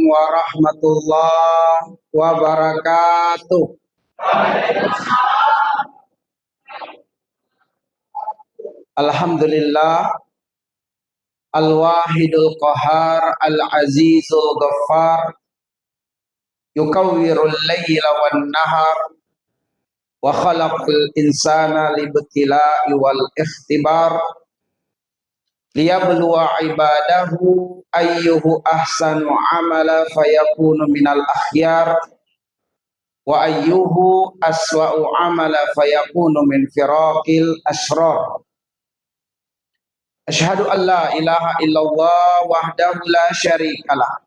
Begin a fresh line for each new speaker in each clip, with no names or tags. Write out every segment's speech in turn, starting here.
warahmatullahi wabarakatuh. Alhamdulillah, al-wahidul qahar, al-azizul ghaffar, yukawwirul layla wan nahar, wa khalaqal insana libtila'i wal ikhtibar, liyabluwa ibadahu ayyuhu ahsanu amala fayakunu minal akhyar, wa ayyuhu aswa'u amala fayakunu min firaqil asrar. Asyhadu an la ilaha illallah wahdahu la syarikalah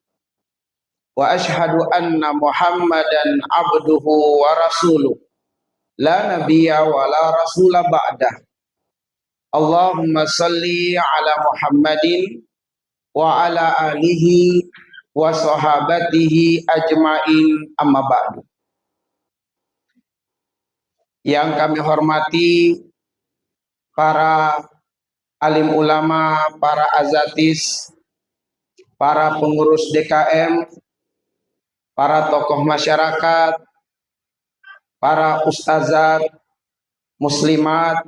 wa asyhadu anna Muhammadan abduhu wa rasuluh la nabiyya wa la rasula ba'dah. Allahumma salli ala Muhammadin wa ala alihi wa sahabatihi ajmain, amma ba'du. Yang kami hormati para alim ulama, para azatis, para pengurus DKM, para tokoh masyarakat, para ustazat, muslimat,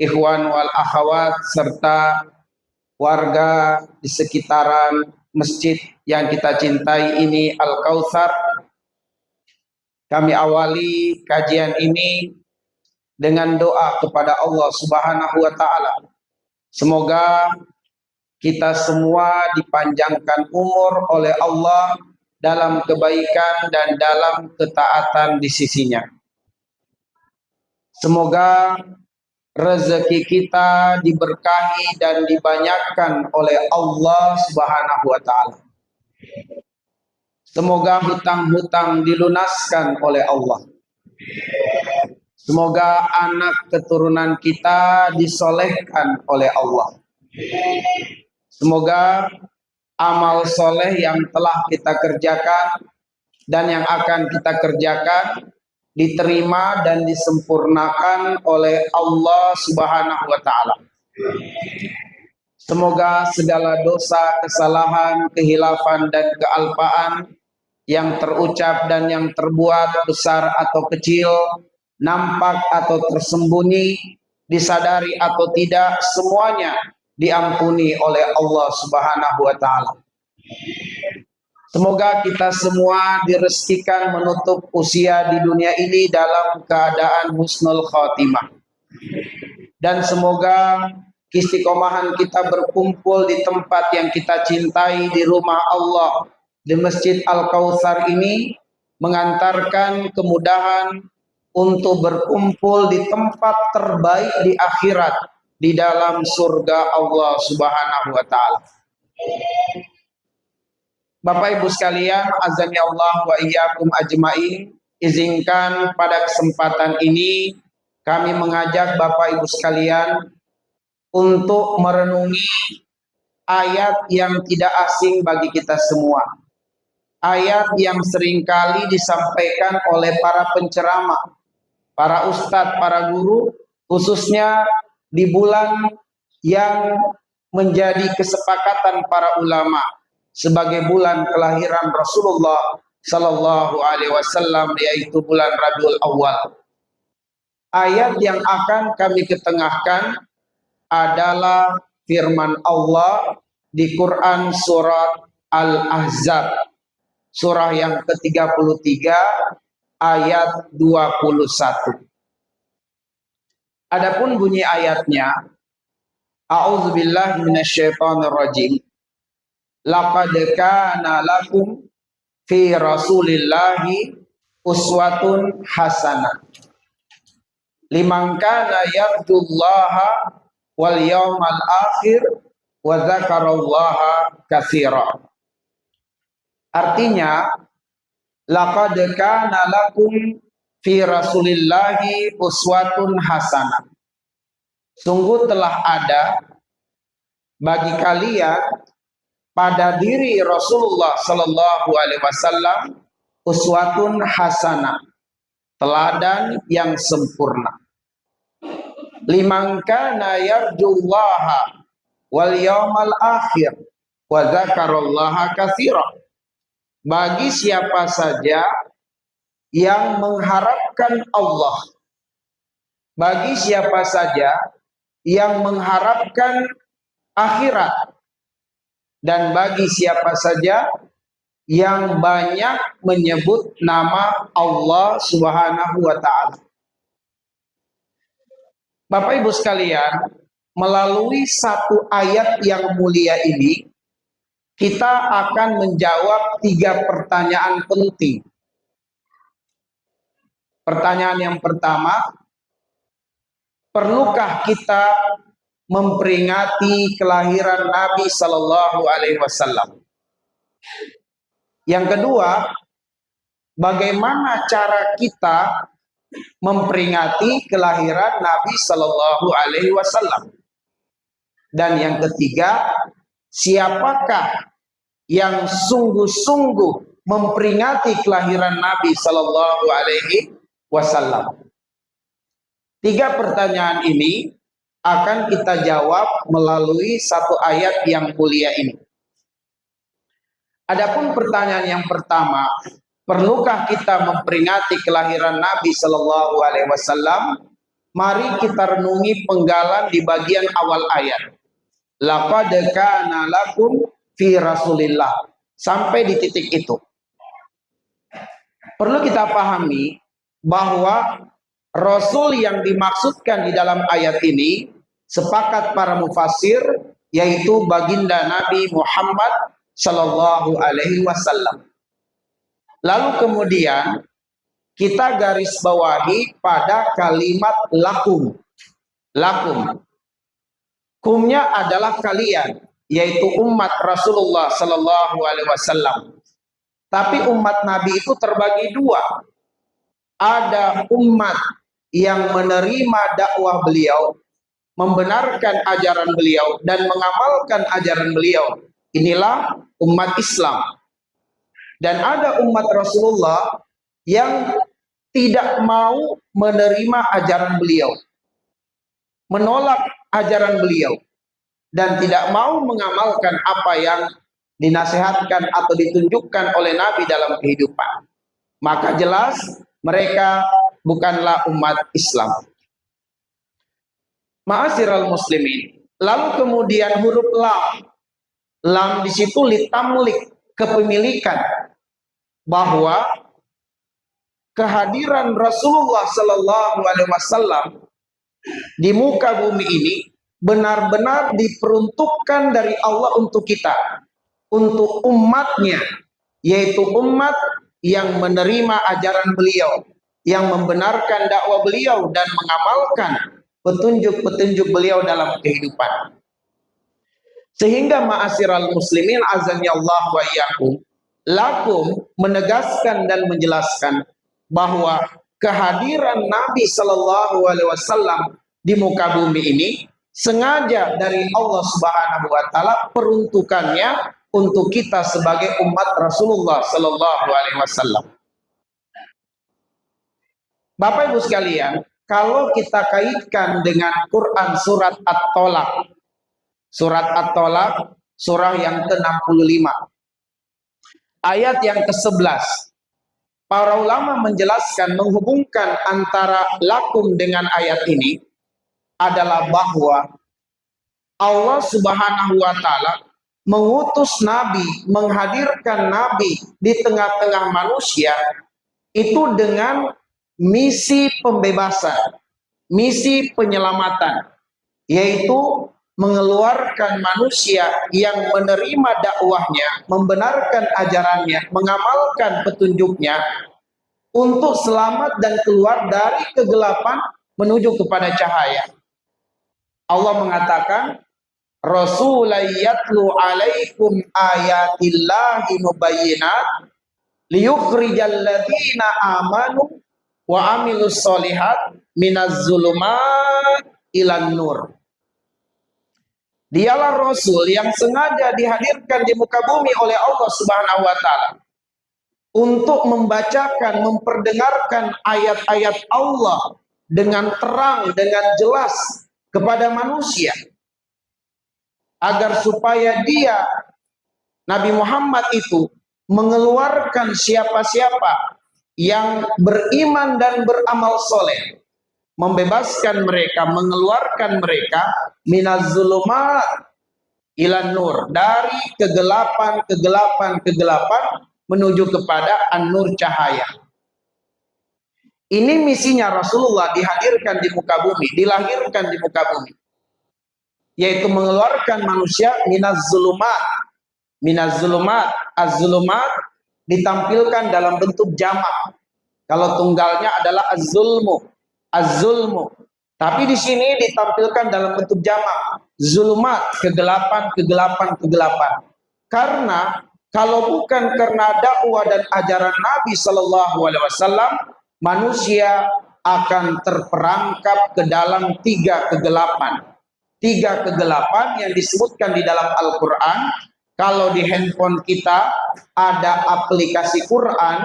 ikhwan wal akhwat, serta warga di sekitaran masjid yang kita cintai ini, Al-Kautsar. Kami awali kajian ini dengan doa kepada Allah Subhanahu wa Ta'ala. Semoga kita semua dipanjangkan umur oleh Allah dalam kebaikan dan dalam ketaatan di sisinya. Semoga rezeki kita diberkahi dan dibanyakkan oleh Allah Subhanahu wa Ta'ala. Semoga hutang-hutang dilunaskan oleh Allah. Semoga anak keturunan kita disolehkan oleh Allah. Semoga amal soleh yang telah kita kerjakan dan yang akan kita kerjakan diterima dan disempurnakan oleh Allah Subhanahu wa Ta'ala. Semoga segala dosa, kesalahan, kehilafan, dan kealpaan yang terucap dan yang terbuat besar atau kecil, nampak atau tersembunyi, disadari atau tidak, semuanya diampuni oleh Allah Subhanahu wa Ta'ala. Semoga kita semua direzekikan menutup usia di dunia ini dalam keadaan husnul khotimah. Dan semoga istiqomahan kita berkumpul di tempat yang kita cintai, di rumah Allah, di Masjid Al-Kautsar ini, mengantarkan kemudahan untuk berkumpul di tempat terbaik di akhirat, di dalam surga Allah Subhanahu wa Ta'ala. Bapak Ibu sekalian, azani Allah wa iyyakum ajmain, izinkan pada kesempatan ini kami mengajak Bapak Ibu sekalian untuk merenungi ayat yang tidak asing bagi kita semua. Ayat yang seringkali disampaikan oleh para penceramah, para ustadz, para guru, khususnya di bulan yang menjadi kesepakatan para ulama sebagai bulan kelahiran Rasulullah Sallallahu Alaihi Wasallam, yaitu bulan Rabiul Awal. Ayat yang akan kami ketengahkan adalah firman Allah di Quran surat Al-Ahzab, surah yang ke-33 ayat 21. Adapun bunyi ayatnya, a'udzubillahi minasyaitonirrajim. Laqad kana lakum fi Rasulillahi uswatun hasanah liman kana yarjullaha wal yawmal akhir wa dzakarallaha katsira. Artinya, laqad kana lakum fi Rasulillahi uswatun hasanah. Sungguh telah ada bagi kalian pada diri Rasulullah Sallallahu Alaihi Wasallam uswatun hasanah, teladan yang sempurna. Liman kana yarjullaha wal yawmal akhir wa dzakarallaha katsira. bagi siapa saja yang mengharapkan Allah, bagi siapa saja yang mengharapkan akhirat, dan bagi siapa saja yang banyak menyebut nama Allah Subhanahu wa Ta'ala. Bapak Ibu sekalian, melalui satu ayat yang mulia ini, kita akan menjawab 3 pertanyaan penting. Pertanyaan yang pertama, perlukah kita memperingati kelahiran Nabi Sallallahu Alaihi Wasallam? Yang kedua, bagaimana cara kita memperingati kelahiran Nabi Sallallahu Alaihi Wasallam? Dan yang ketiga, siapakah yang sungguh-sungguh memperingati kelahiran Nabi Sallallahu Alaihi Wasallam? 3 pertanyaan ini akan kita jawab melalui satu ayat yang mulia ini. Adapun pertanyaan yang pertama, perlukah kita memperingati kelahiran Nabi Sallallahu Alaihi Wasallam? Mari kita renungi penggalan di bagian awal ayat. Laqad kana lakum fi Rasulillah, sampai di titik itu. Perlu kita pahami bahwa Rasul yang dimaksudkan di dalam ayat ini, sepakat para mufassir, yaitu baginda Nabi Muhammad Sallallahu Alaihi Wasallam. Lalu kemudian kita garis bawahi pada kalimat lakum. Lakum. Kumnya adalah kalian, yaitu umat Rasulullah Sallallahu Alaihi Wasallam. Tapi umat Nabi itu terbagi 2. Ada umat yang menerima dakwah beliau, membenarkan ajaran beliau, dan mengamalkan ajaran beliau. Inilah umat Islam. Dan ada umat Rasulullah yang tidak mau menerima ajaran beliau, menolak ajaran beliau, dan tidak mau mengamalkan apa yang dinasihatkan atau ditunjukkan oleh Nabi dalam kehidupan. Maka jelas mereka bukanlah umat Islam. Ma'asyiral muslimin. Lalu kemudian huruf lam. Lam di situ litamlik, kepemilikan, bahwa kehadiran Rasulullah Sallallahu Alaihi Wasallam di muka bumi ini benar-benar diperuntukkan dari Allah untuk kita, untuk umatnya, yaitu umat yang menerima ajaran beliau, yang membenarkan dakwah beliau dan mengamalkan petunjuk-petunjuk beliau dalam kehidupan. Sehingga ma'asyiral muslimin azani Allah wa iyyakum, lakum menegaskan dan menjelaskan bahwa kehadiran Nabi Sallallahu Alaihi Wasallam di muka bumi ini sengaja dari Allah Subhanahu wa Ta'ala, peruntukannya untuk kita sebagai umat Rasulullah Sallallahu Alaihi Wasallam. Bapak Ibu sekalian, kalau kita kaitkan dengan Quran surat At-Tolak, surat At-Tolak, surah yang ke-65, ayat yang ke-11, para ulama menjelaskan, menghubungkan antara lakum dengan ayat ini adalah bahwa Allah Subhanahu wa Ta'ala mengutus Nabi, menghadirkan Nabi di tengah-tengah manusia itu dengan misi pembebasan, misi penyelamatan, yaitu mengeluarkan manusia yang menerima dakwahnya, membenarkan ajarannya, mengamalkan petunjuknya untuk selamat dan keluar dari kegelapan menuju kepada cahaya. Allah mengatakan, Rasulullah yatlu alaikum ayatillahi mubayyinat liyukhrijal ladzina amanu wa amilus solihat minaz zulumat ilan nur. Dialah Rasul yang sengaja dihadirkan di muka bumi oleh Allah Subhanahu wa Ta'ala untuk membacakan, memperdengarkan ayat-ayat Allah dengan terang, dengan jelas kepada manusia, agar supaya dia, Nabi Muhammad itu, mengeluarkan siapa-siapa yang beriman dan beramal soleh, membebaskan mereka, mengeluarkan mereka minaz zulumat ilan nur, dari kegelapan menuju kepada an-nur, cahaya. Ini misinya Rasulullah dihadirkan di muka bumi, dilahirkan di muka bumi, yaitu mengeluarkan manusia minaz zulumat. Az-zulumat ditampilkan dalam bentuk jamak. Kalau tunggalnya adalah az-zulmu. Tapi di sini ditampilkan dalam bentuk jamak, zulumat, kegelapan. Karena kalau bukan karena dakwah dan ajaran Nabi Shallallahu Alaihi Wasallam, manusia akan terperangkap ke dalam tiga kegelapan yang disebutkan di dalam Al-Quran. Kalau di handphone kita ada aplikasi Quran,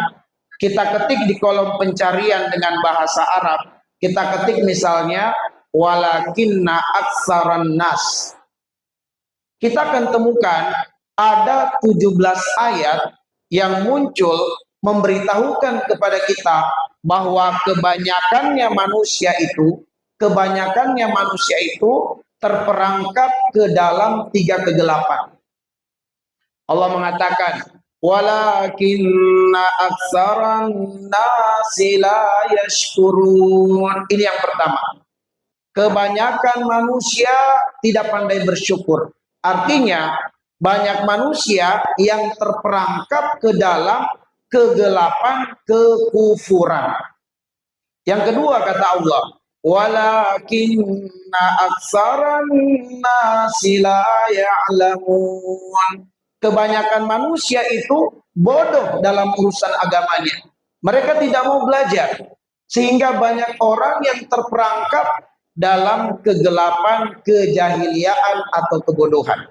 kita ketik di kolom pencarian dengan bahasa Arab, kita ketik misalnya walakinna aksaran nas, kita akan temukan ada 17 ayat yang muncul memberitahukan kepada kita bahwa kebanyakannya manusia itu terperangkap ke dalam tiga kegelapan. Allah mengatakan walakinna aksaran nasi la yashkurun. Ini yang pertama. Kebanyakan manusia tidak pandai bersyukur. Artinya banyak manusia yang terperangkap ke dalam kegelapan kekufuran. Yang kedua kata Allah, walakinna aksaran nasi la ya'lamun. Kebanyakan manusia itu bodoh dalam urusan agamanya. Mereka tidak mau belajar, sehingga banyak orang yang terperangkap dalam kegelapan kejahiliaan atau kebodohan.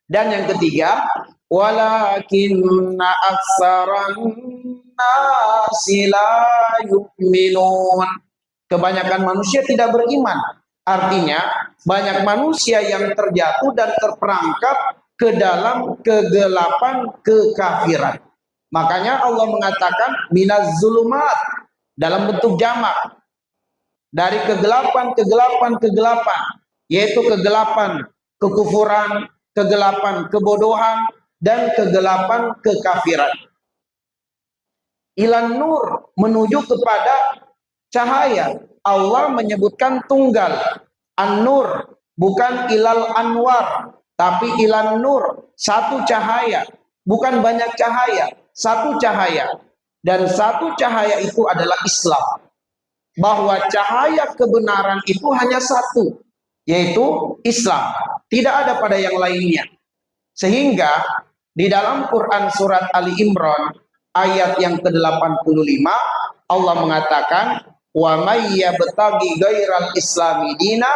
Dan yang ketiga, walakinna aksaran nasi la yu'minun. Kebanyakan manusia tidak beriman. Artinya banyak manusia yang terjatuh dan terperangkap ke dalam kegelapan kekafiran. Makanya Allah mengatakan minaz zulumat dalam bentuk jamak, dari kegelapan, yaitu kegelapan kekufuran, kegelapan kebodohan, dan kegelapan kekafiran. Ilan nur, menuju kepada cahaya. Allah menyebutkan tunggal, an-nur, bukan ilal anwar, tapi ilan nur, satu cahaya, bukan banyak cahaya, satu cahaya. Dan satu cahaya itu adalah Islam. Bahwa cahaya kebenaran itu hanya satu, yaitu Islam. Tidak ada pada yang lainnya. Sehingga di dalam Quran surat Ali Imran ayat yang ke-85 Allah mengatakan wa may yabtaghi ghairal islami dina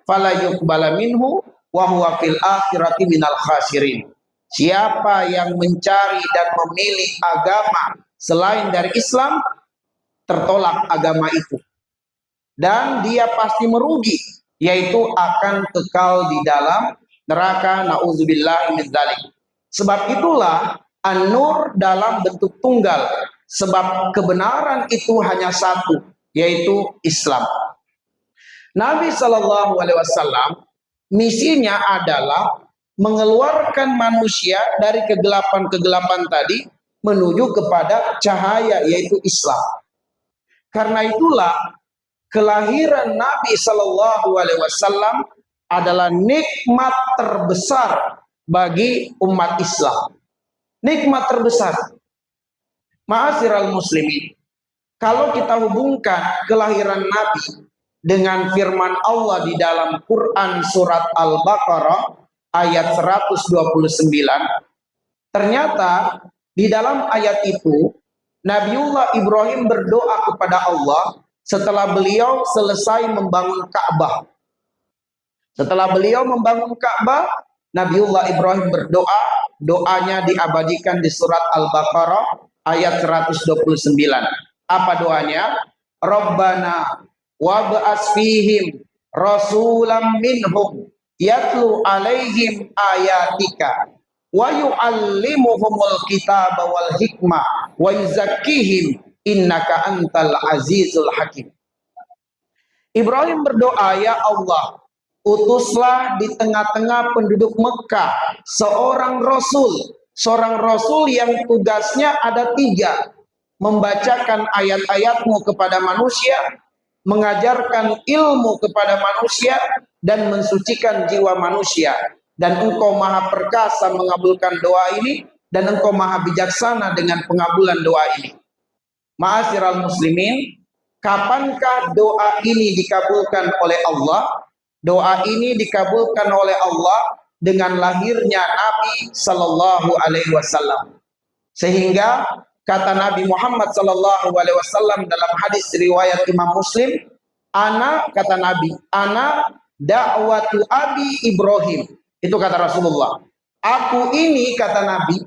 fala yuqbala minhu wa huwa fil akhirati minal khasirin. Siapa yang mencari dan memilih agama selain dari Islam, tertolak agama itu, dan dia pasti merugi, yaitu akan kekal di dalam neraka. Nauzubillahi min dzalik. Sebab itulah an-nur dalam bentuk tunggal, sebab kebenaran itu hanya satu, yaitu Islam. Nabi Shallallahu Alaihi Wasallam misinya adalah mengeluarkan manusia dari kegelapan tadi menuju kepada cahaya, yaitu Islam. Karena itulah kelahiran Nabi Shallallahu Alaihi Wasallam adalah nikmat terbesar bagi umat Islam. Nikmat terbesar. Ma'asyiral muslimin, kalau kita hubungkan kelahiran Nabi dengan firman Allah di dalam Quran surat Al-Baqarah ayat 129, ternyata di dalam ayat itu Nabiullah Ibrahim berdoa kepada Allah setelah beliau selesai membangun Ka'bah. Setelah beliau membangun Ka'bah, Nabiullah Ibrahim berdoa, doanya diabadikan di surat Al-Baqarah ayat 129. Apa doanya? Rabbana wab'ats fihim rasulam minhum yatlu alaihim ayatika wa yu'allimuhumul kitaba wal hikmah wa yuzakkihim innaka antal azizul hakim. Ibrahim berdoa, ya Allah, utuslah di tengah-tengah penduduk Mekah seorang rasul yang tugasnya ada 3, membacakan ayat-ayatmu kepada manusia, mengajarkan ilmu kepada manusia, dan mensucikan jiwa manusia. Dan engkau maha perkasa mengabulkan doa ini, dan engkau maha bijaksana dengan pengabulan doa ini. Ma'asyiral muslimin, kapankah doa ini dikabulkan oleh Allah? Doa ini dikabulkan oleh Allah dengan lahirnya Nabi Sallallahu Alaihi Wasallam. Sehingga kata Nabi Muhammad Sallallahu Alaihi Wasallam dalam hadis riwayat Imam Muslim, kata Nabi, ana da'watu abi Ibrahim. Itu kata Rasulullah. Aku ini, kata Nabi,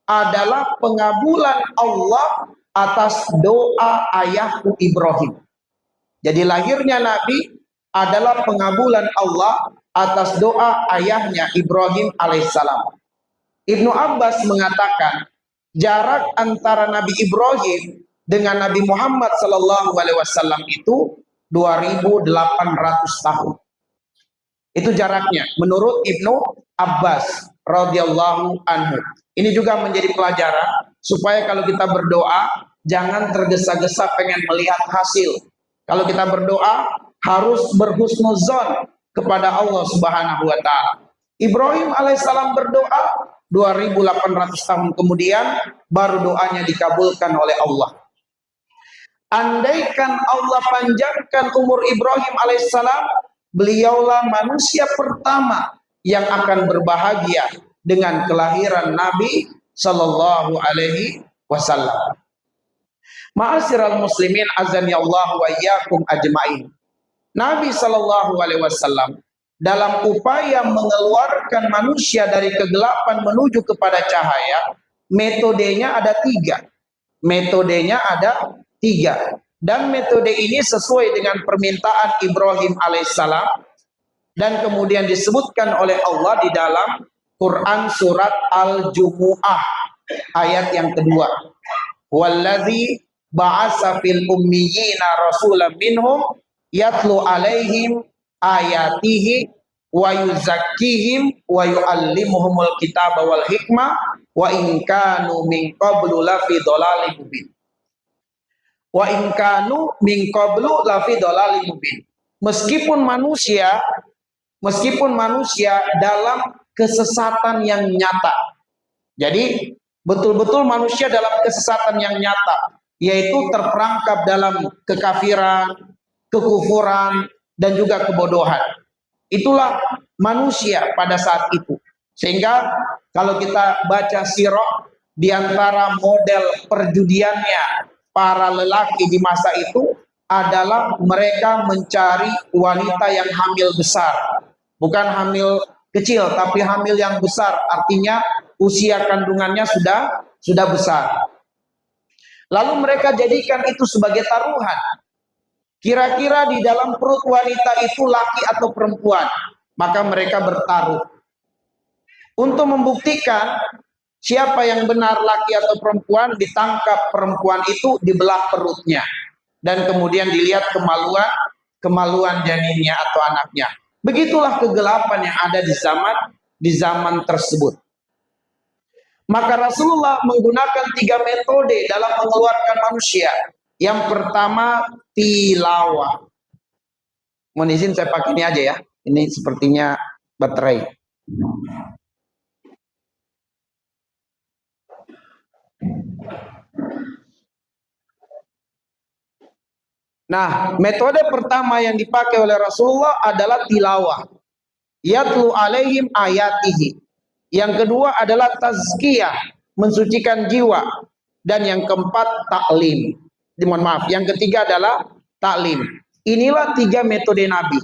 adalah pengabulan Allah atas doa ayahku Ibrahim. Jadi lahirnya Nabi adalah pengabulan Allah atas doa ayahnya Ibrahim alaihissalam. Ibnu Abbas mengatakan jarak antara Nabi Ibrahim dengan Nabi Muhammad sallallahu alaihi wasallam itu 2800 tahun. Itu jaraknya menurut Ibnu Abbas radhiyallahu anhu. Ini juga menjadi pelajaran supaya kalau kita berdoa jangan tergesa-gesa pengen melihat hasil. Kalau kita berdoa harus berhusnuzon kepada Allah Subhanahu wa taala. Ibrahim alaihissalam berdoa 2800 tahun kemudian baru doanya dikabulkan oleh Allah. Andaikan Allah panjangkan umur Ibrahim alaihissalam, beliaulah manusia pertama yang akan berbahagia dengan kelahiran Nabi sallallahu alaihi wasallam. Ma'asyiral muslimin azani Allah wa iyyakum ajmain. Nabi sallallahu alaihi wasallam dalam upaya mengeluarkan manusia dari kegelapan menuju kepada cahaya, metodenya ada 3. Metodenya ada 3. Dan metode ini sesuai dengan permintaan Ibrahim alaihissalam dan kemudian disebutkan oleh Allah di dalam Quran surat Al-Jumu'ah ayat yang kedua. Wallazi ba'asa fil ummiyina rasulan minhum yatlu alaihim ayatihi wa yuzakkihim wa yuallimuhumul kitaba wal hikmah wa in kanu min qablu lafi dhalalin mubin. Wa in kanu min qablu lafi dhalalin mubin. Meskipun manusia dalam kesesatan yang nyata. Jadi betul-betul manusia dalam kesesatan yang nyata, yaitu terperangkap dalam kekafiran, kekufuran, dan juga kebodohan. Itulah manusia pada saat itu. Sehingga kalau kita baca sirah, di antara model perjudiannya para lelaki di masa itu adalah mereka mencari wanita yang hamil besar. Bukan hamil kecil, tapi hamil yang besar. Artinya usia kandungannya sudah besar. Lalu mereka jadikan itu sebagai taruhan. Kira-kira di dalam perut wanita itu laki atau perempuan. Maka mereka bertaruh. Untuk membuktikan siapa yang benar laki atau perempuan, ditangkap perempuan itu, dibelah perutnya. Dan kemudian dilihat kemaluan janinnya atau anaknya. Begitulah kegelapan yang ada di zaman tersebut. Maka Rasulullah menggunakan 3 metode dalam mengeluarkan manusia. Yang pertama tilawah. Mohon izin saya pakai ini aja ya. Ini sepertinya baterai. Nah, metode pertama yang dipakai oleh Rasulullah adalah tilawah. Yatlu alaihim ayatihi. Yang kedua adalah tazkiyah, mensucikan jiwa. Dan yang keempat taklim. Mohon maaf, yang ketiga adalah taklim. Inilah 3 metode Nabi.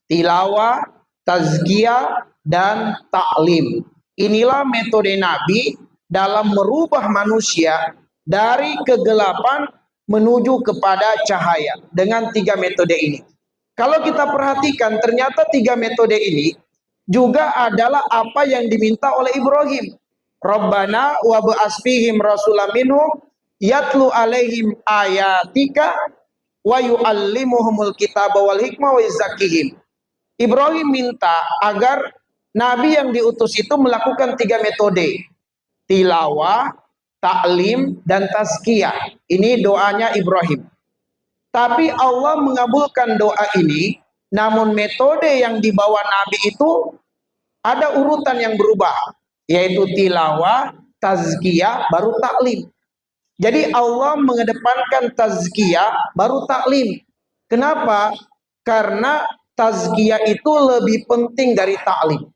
Tilawah, tazkiyah, dan taklim. Inilah metode Nabi dalam merubah manusia dari kegelapan menuju kepada cahaya dengan 3 metode ini. Kalau kita perhatikan, ternyata 3 metode ini juga adalah apa yang diminta oleh Ibrahim. Rabbana wa ba'as fihim rasulam minhum yatlu alaihim ayatika wa yu'allimuhumul kitaba wal hikmah wa yuzakkihim. Ibrahim minta agar nabi yang diutus itu melakukan 3 metode: tilawah, taklim, dan tazkiyah. Ini doanya Ibrahim. Tapi Allah mengabulkan doa ini, namun metode yang dibawa Nabi itu ada urutan yang berubah, yaitu tilawah, tazkiyah, baru taklim. Jadi Allah mengedepankan tazkiyah, baru taklim. Kenapa? Karena tazkiyah itu lebih penting dari taklim.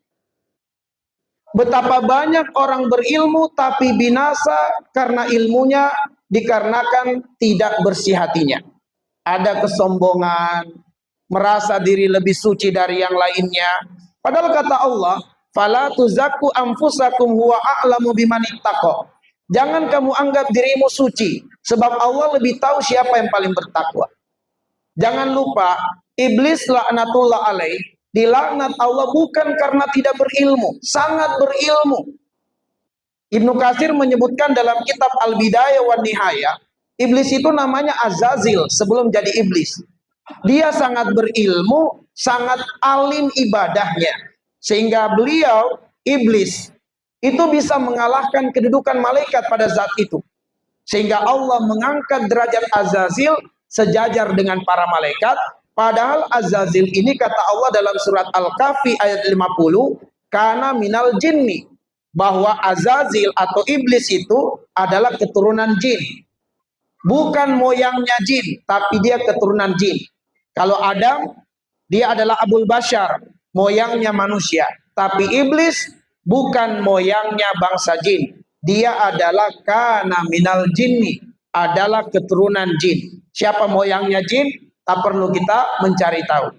Betapa banyak orang berilmu tapi binasa karena ilmunya dikarenakan tidak bersih hatinya. Ada kesombongan, merasa diri lebih suci dari yang lainnya. Padahal kata Allah, "Fala tuzakku anfusakum huwa a'lamu biman ittaqa." Jangan kamu anggap dirimu suci, sebab Allah lebih tahu siapa yang paling bertakwa. Jangan lupa, iblis laknatullah alaih dilaknat Allah bukan karena tidak berilmu, sangat berilmu. Ibnu Katsir menyebutkan dalam kitab Al-Bidayah wan Nihayah, iblis itu namanya Azazil sebelum jadi iblis. Dia sangat berilmu, sangat alim ibadahnya. Sehingga beliau, iblis, itu bisa mengalahkan kedudukan malaikat pada saat itu. Sehingga Allah mengangkat derajat Azazil sejajar dengan para malaikat. Padahal Azazil ini kata Allah dalam surat Al-Kahfi ayat 50, kana minal jinni. Bahwa Azazil atau iblis itu adalah keturunan jin. Bukan moyangnya jin, tapi dia keturunan jin. Kalau Adam, dia adalah Abul Bashar, moyangnya manusia. Tapi iblis bukan moyangnya bangsa jin. Dia adalah kana minal jinni, adalah keturunan jin. Siapa moyangnya jin? Tak perlu kita mencari tahu.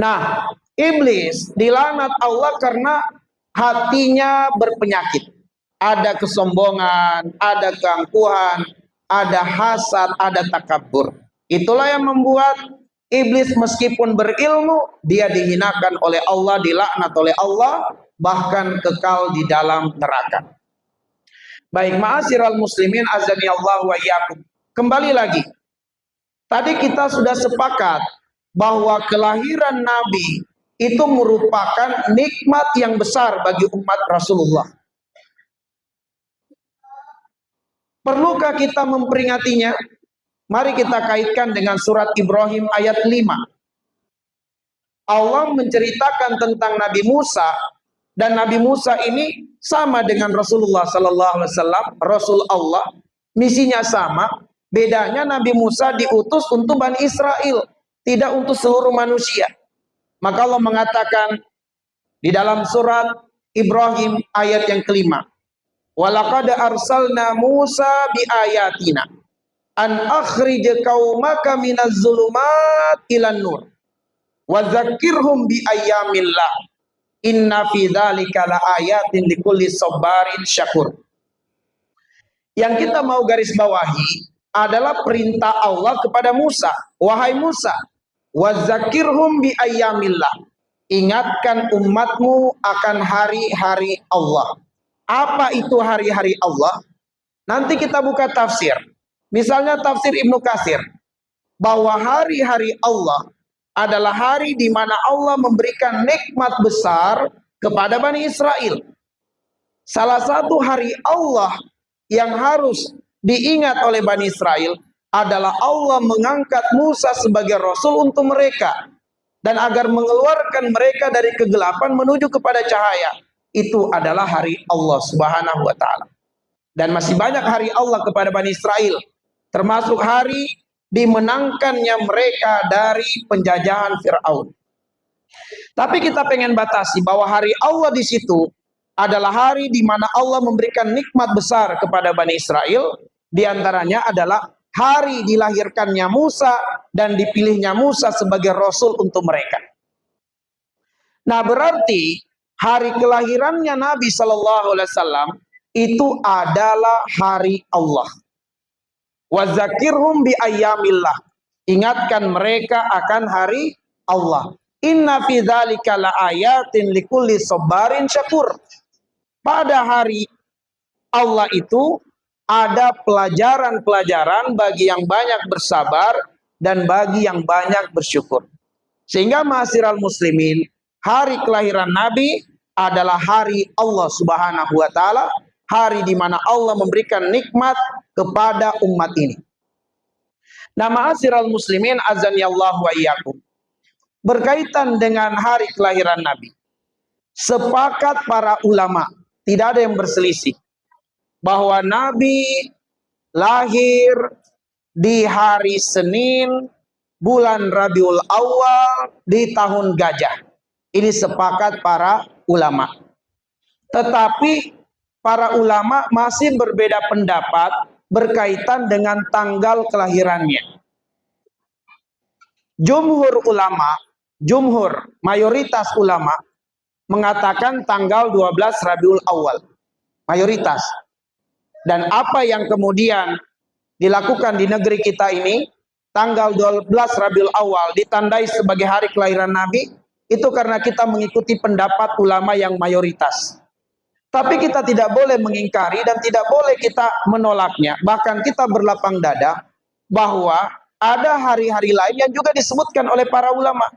Nah, iblis dilaknat Allah karena hatinya berpenyakit. Ada kesombongan, ada keangkuhan, ada hasad, ada takabur. Itulah yang membuat iblis meskipun berilmu, dia dihinakan oleh Allah, dilaknat oleh Allah, bahkan kekal di dalam neraka. Baik, ma'asyiral muslimin azani Allah wa iyyakum. Kembali lagi. Tadi kita sudah sepakat bahwa kelahiran Nabi itu merupakan nikmat yang besar bagi umat Rasulullah. Perlukah kita memperingatinya? Mari kita kaitkan dengan surat Ibrahim ayat 5. Allah menceritakan tentang Nabi Musa, dan Nabi Musa ini sama dengan Rasulullah sallallahu alaihi wasallam, Rasul Allah, misinya sama. Bedanya Nabi Musa diutus untuk Bani Israel, tidak untuk seluruh manusia. Maka Allah mengatakan di dalam surat Ibrahim ayat yang kelima, walaqad arsalna Musa biayatina an akhrij qaumaka minaz zulumat ilan nur wa dzakkirhum bi ayyamillah inna fi dzalika laayatin likulli sabarin syakur. Yang kita mau garis bawahi adalah perintah Allah kepada Musa, wahai Musa, wa dzakkirhum bi ayyamillah, ingatkan umatmu akan hari-hari Allah. Apa itu hari-hari Allah? Nanti kita buka tafsir. Misalnya tafsir Ibnu Katsir, bahwa hari-hari Allah adalah hari di mana Allah memberikan nikmat besar kepada Bani Israel. Salah satu hari Allah yang harus diingat oleh Bani Israel adalah Allah mengangkat Musa sebagai Rasul untuk mereka. Dan agar mengeluarkan mereka dari kegelapan menuju kepada cahaya. Itu adalah hari Allah subhanahu wa ta'ala. Dan masih banyak hari Allah kepada Bani Israel. Termasuk hari dimenangkannya mereka dari penjajahan Fir'aun. Tapi kita pengen batasi bahwa hari Allah di situ adalah hari di mana Allah memberikan nikmat besar kepada Bani Israel. Di antaranya adalah hari dilahirkannya Musa dan dipilihnya Musa sebagai Rasul untuk mereka. Nah, berarti hari kelahirannya Nabi Shallallahu Alaihi Wasallam itu adalah hari Allah. Wa dzakirhum bi ayyamillah, ingatkan mereka akan hari Allah. Inna fi dzalika laayatin likulli sabarin syakur. pada hari Allah itu ada pelajaran-pelajaran bagi yang banyak bersabar dan bagi yang banyak bersyukur. Sehingga ma'asyiral muslimin, hari kelahiran Nabi adalah hari Allah Subhanahu wa taala, hari di mana Allah memberikan nikmat kepada umat ini. Nah, ma'asyiral muslimin azanillahu wa iyyakum. Berkaitan dengan hari kelahiran Nabi, sepakat para ulama, tidak ada yang berselisih bahwa Nabi lahir di hari Senin bulan Rabiul Awal di tahun Gajah. Ini sepakat para ulama. Tetapi para ulama masih berbeda pendapat berkaitan dengan tanggal kelahirannya. Mayoritas ulama mengatakan tanggal 12 Rabiul Awal. Mayoritas. Dan apa yang kemudian dilakukan di negeri kita ini, tanggal 12 Rabiul Awal ditandai sebagai hari kelahiran Nabi, itu karena kita mengikuti pendapat ulama yang mayoritas. Tapi kita tidak boleh mengingkari dan tidak boleh kita menolaknya. Bahkan kita berlapang dada bahwa ada hari-hari lain yang juga disebutkan oleh para ulama.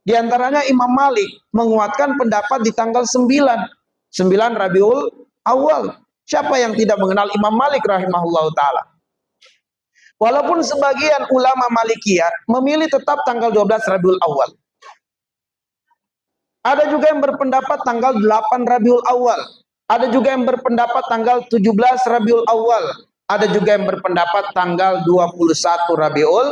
Di antaranya Imam Malik menguatkan pendapat di tanggal 9 Rabiul Awal. Siapa yang tidak mengenal Imam Malik rahimahullah ta'ala? Walaupun sebagian ulama Malikiyah memilih tetap tanggal 12 Rabiul Awal. Ada juga yang berpendapat tanggal 8 Rabiul Awal. Ada juga yang berpendapat tanggal 17 Rabiul Awal. Ada juga yang berpendapat tanggal 21 Rabiul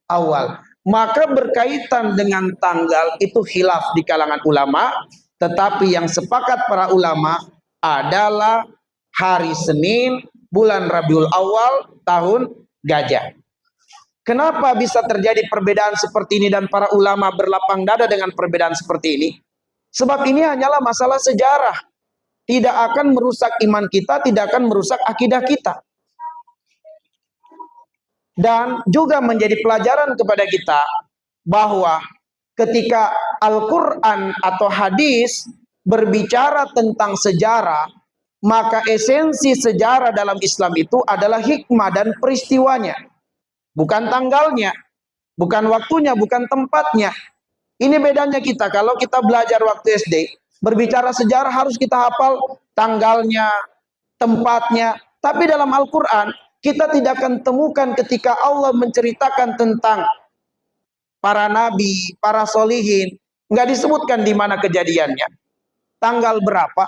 Awal. Maka berkaitan dengan tanggal itu khilaf di kalangan ulama. Tetapi yang sepakat para ulama adalah hari Senin bulan Rabiul Awal tahun Gajah. Kenapa bisa terjadi perbedaan seperti ini dan para ulama berlapang dada dengan perbedaan seperti ini? Sebab ini hanyalah masalah sejarah. Tidak akan merusak iman kita, tidak akan merusak akidah kita. Dan juga menjadi pelajaran kepada kita bahwa ketika Al-Quran atau hadis berbicara tentang sejarah, maka esensi sejarah dalam Islam itu adalah hikmah dan peristiwanya. Bukan tanggalnya, bukan waktunya, bukan tempatnya. Ini bedanya kita. Kalau kita belajar waktu SD, berbicara sejarah harus kita hafal tanggalnya, tempatnya. Tapi dalam Al-Quran, kita tidak akan temukan ketika Allah menceritakan tentang para nabi, para solihin. Nggak disebutkan di mana kejadiannya. Tanggal berapa,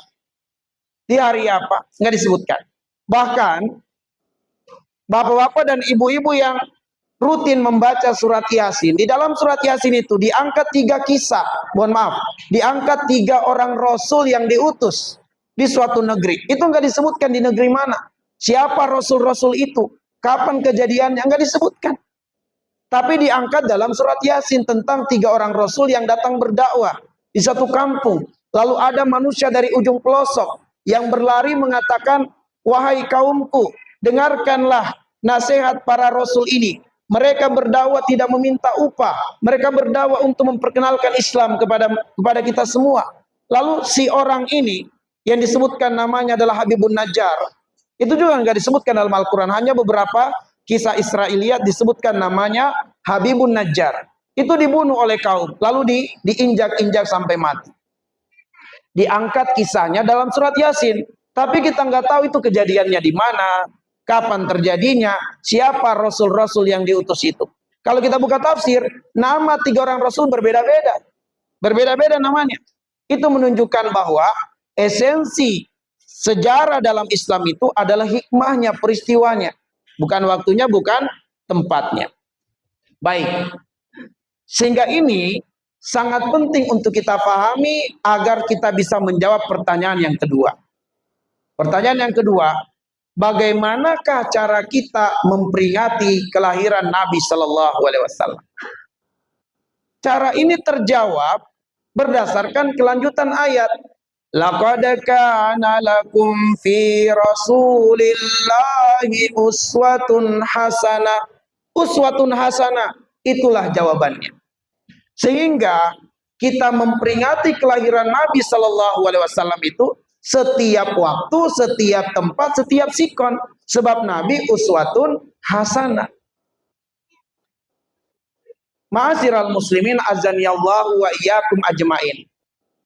di hari apa, nggak disebutkan. Bahkan, bapak-bapak dan ibu-ibu yang rutin membaca surat Yasin, di dalam surat Yasin itu diangkat 3 kisah, diangkat 3 orang rasul yang diutus di suatu negeri. Itu nggak disebutkan di negeri mana, siapa rasul-rasul itu, kapan kejadiannya, nggak disebutkan. Tapi diangkat dalam surat Yasin tentang 3 orang rasul yang datang berdakwah di satu kampung. Lalu ada manusia dari ujung pelosok yang berlari mengatakan, wahai kaumku, dengarkanlah nasihat para rasul ini. Mereka berdakwah tidak meminta upah. Mereka berdakwah untuk memperkenalkan Islam kepada kita semua. Lalu si orang ini yang disebutkan namanya adalah Habibun Najjar. Itu juga nggak disebutkan dalam Al-Quran. Hanya beberapa kisah Israiliyat disebutkan namanya Habibun Najjar. Itu dibunuh oleh kaum. Lalu diinjak-injak sampai mati. Diangkat kisahnya dalam surat Yasin. Tapi kita nggak tahu itu kejadiannya di mana, kapan terjadinya, siapa rasul-rasul yang diutus itu. Kalau kita buka tafsir, nama 3 orang rasul berbeda-beda. Berbeda-beda namanya. Itu menunjukkan bahwa esensi sejarah dalam Islam itu adalah hikmahnya, peristiwanya. Bukan waktunya, bukan tempatnya. Baik. Sehingga ini sangat penting untuk kita pahami agar kita bisa menjawab pertanyaan yang kedua. Pertanyaan yang kedua, bagaimanakah cara kita memperingati kelahiran Nabi Shallallahu Alaihi Wasallam? Cara ini terjawab berdasarkan kelanjutan ayat. Laqad kana lakum fi Rasulillahi uswatun hasanah. Uswatun hasanah, itulah jawabannya. Sehingga kita memperingati kelahiran Nabi Shallallahu Alaihi Wasallam itu setiap waktu, setiap tempat, setiap sikon. Sebab Nabi uswatun hasanah. Ma'asyiral muslimin azanillahu wa iyyakum ajmain.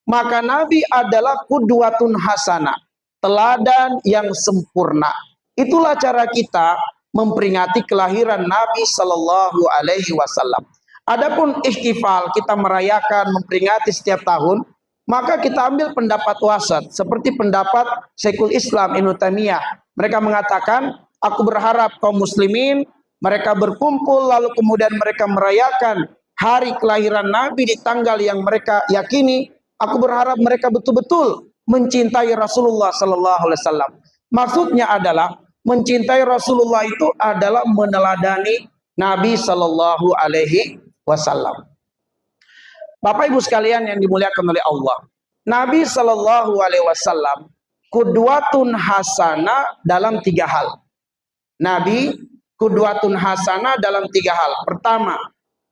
Maka Nabi adalah qudwatun hasanah, teladan yang sempurna. Itulah cara kita memperingati kelahiran Nabi Sallallahu Alaihi Wasallam. Adapun ihtifal, kita merayakan, memperingati setiap tahun, maka kita ambil pendapat wasat, seperti pendapat Syekhul Islam Ibnu Taimiyah. Mereka mengatakan, aku berharap kaum muslimin mereka berkumpul lalu kemudian mereka merayakan hari kelahiran Nabi di tanggal yang mereka yakini. Aku berharap mereka betul-betul mencintai Rasulullah Sallallahu Alaihi Wasallam. Maksudnya adalah mencintai Rasulullah itu adalah meneladani Nabi Sallallahu Alaihi Wasallam. Bapak Ibu sekalian yang dimuliakan oleh Allah, Nabi Sallallahu Alaihi Wasallam qudwatun hasanah dalam 3 hal. Nabi qudwatun hasanah dalam 3 hal. Pertama,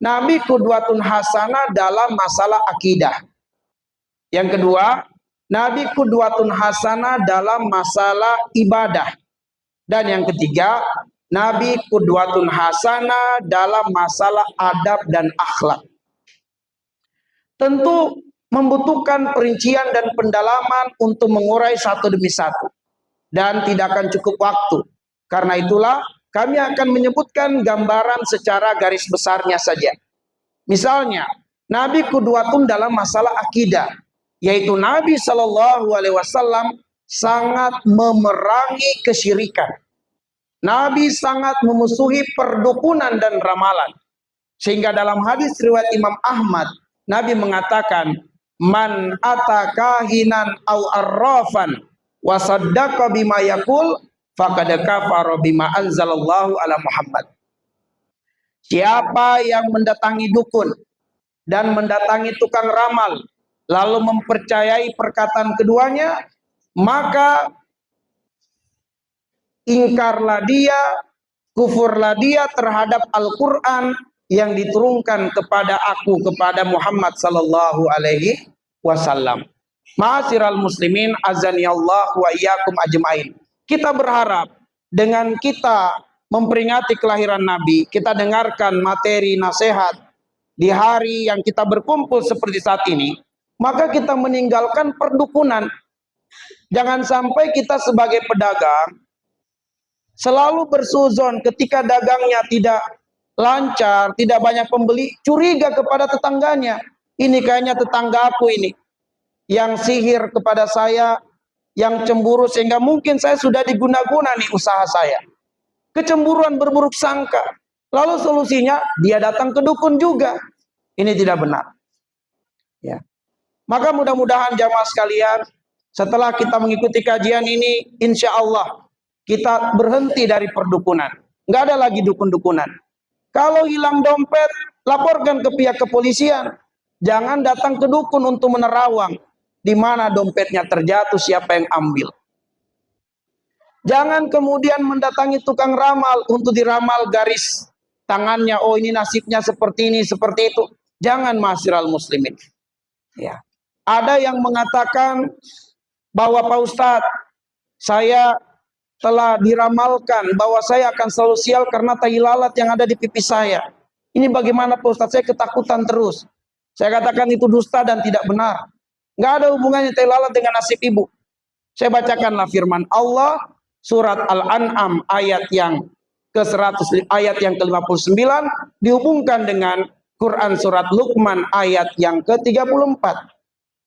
Nabi qudwatun hasanah dalam masalah akidah. Yang kedua, Nabi qudwatun hasanah dalam masalah ibadah. Dan yang ketiga, Nabi qudwatun hasanah dalam masalah adab dan akhlak. Tentu membutuhkan perincian dan pendalaman untuk mengurai satu demi satu. Dan tidak akan cukup waktu. Karena itulah kami akan menyebutkan gambaran secara garis besarnya saja. Misalnya, Nabi qudwatun dalam masalah akidah. Yaitu Nabi Sallallahu Alaihi Wasallam sangat memerangi kesyirikan. Nabi sangat memusuhi perdukunan dan ramalan. Sehingga dalam hadis riwayat Imam Ahmad, Nabi mengatakan, man atakahinan au arrafan wa saddaqa bima yaqul faqad kafara bima anzalallahu ala Muhammad. Siapa yang mendatangi dukun dan mendatangi tukang ramal lalu mempercayai perkataan keduanya, maka ingkarlah dia, kufurlah dia terhadap Al-Quran yang diturunkan kepada aku, kepada Muhammad Sallallahu Alaihi Wasallam. Ma'asyiral muslimin azanillahu wa iyyakum ajmain. Kita berharap dengan kita memperingati kelahiran Nabi, kita dengarkan materi nasihat di hari yang kita berkumpul seperti saat ini, maka kita meninggalkan perdukunan. Jangan sampai kita sebagai pedagang selalu bersuzon ketika dagangnya tidak lancar, tidak banyak pembeli, curiga kepada tetangganya. Ini kayaknya tetangga aku ini yang sihir kepada saya, yang cemburu sehingga mungkin saya sudah diguna-guna nih usaha saya. Kecemburuan berburuk sangka. Lalu solusinya dia datang ke dukun juga. Ini tidak benar. Ya. Maka mudah-mudahan jamaah sekalian, setelah kita mengikuti kajian ini, insya Allah kita berhenti dari perdukunan. Nggak ada lagi dukun-dukunan. Kalau hilang dompet, laporkan ke pihak kepolisian. Jangan datang ke dukun untuk menerawang di mana dompetnya terjatuh, siapa yang ambil. Jangan kemudian mendatangi tukang ramal untuk diramal garis tangannya. Oh, ini nasibnya seperti ini, seperti itu. Jangan, ma'asyiral muslimin. Ya. Ada yang mengatakan bahwa Pak Ustadz, saya telah diramalkan bahwa saya akan selalu sial karena tai lalat yang ada di pipi saya. Ini bagaimana Pak Ustadz? Saya ketakutan terus. Saya katakan itu dusta dan tidak benar. Nggak ada hubungannya tai lalat dengan nasib ibu. Saya bacakanlah firman Allah, surat Al-An'am ayat yang ke-100, ayat yang ke-59 dihubungkan dengan Quran surat Luqman ayat yang ke-34.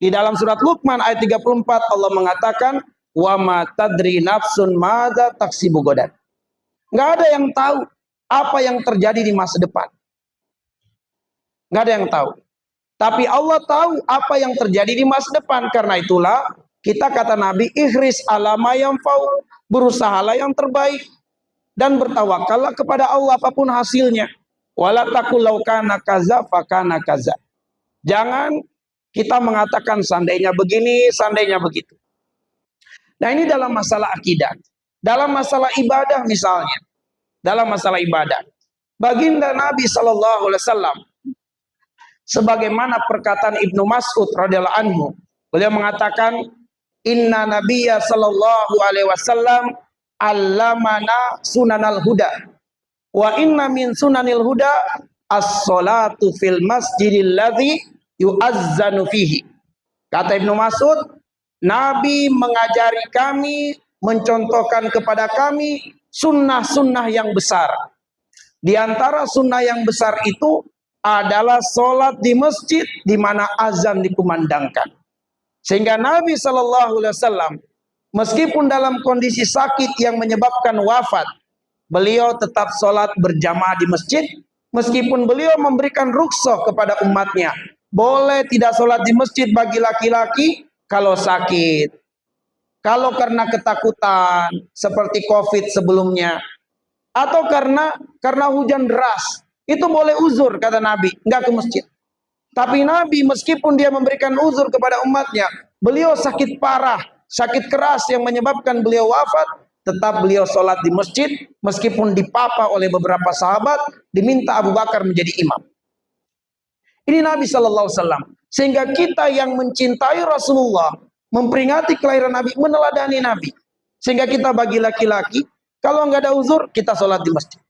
Di dalam surat Luqman ayat 34 Allah mengatakan, wa ma tadri nafsun madza taksibu godan. Enggak ada yang tahu apa yang terjadi di masa depan. Enggak ada yang tahu. Tapi Allah tahu apa yang terjadi di masa depan. Karena itulah kita kata Nabi, ihris ala ma yanfa'u, berusahalah yang terbaik dan bertawakallah kepada Allah apapun hasilnya. Wala taqul law kana kaza fa kana kaza. Jangan kita mengatakan seandainya begini, seandainya begitu. Nah, ini dalam masalah akidah. Dalam masalah ibadah misalnya. Dalam masalah ibadah. Baginda Nabi Sallallahu Alaihi Wasallam, sebagaimana perkataan Ibnu Mas'ud radhiyallahu anhu, beliau mengatakan, Inna nabiyya sallallahu alaihi wasallam allamana sunanal huda. Wa inna min sunanil huda as-salatu fil masjidil ladzi yu'azzanu fihi. Kata Ibnu Mas'ud, Nabi mengajari kami, mencontohkan kepada kami sunnah-sunnah yang besar. Di antara sunnah yang besar itu adalah sholat di masjid di mana azan dikumandangkan. Sehingga Nabi Shallallahu Alaihi Wasallam meskipun dalam kondisi sakit yang menyebabkan wafat, beliau tetap sholat berjamaah di masjid. Meskipun beliau memberikan rukhsah kepada umatnya, boleh tidak sholat di masjid bagi laki-laki kalau sakit, kalau karena ketakutan seperti COVID sebelumnya, atau karena hujan deras, itu boleh uzur kata Nabi, enggak ke masjid. Tapi Nabi meskipun dia memberikan uzur kepada umatnya, beliau sakit parah, sakit keras yang menyebabkan beliau wafat, tetap beliau sholat di masjid meskipun dipapa oleh beberapa sahabat, diminta Abu Bakar menjadi imam. Ini Nabi Shallallahu Alaihi Wasallam. Sehingga kita yang mencintai Rasulullah, memperingati kelahiran Nabi, meneladani Nabi. Sehingga kita bagi laki-laki, kalau nggak ada uzur, kita sholat di masjid.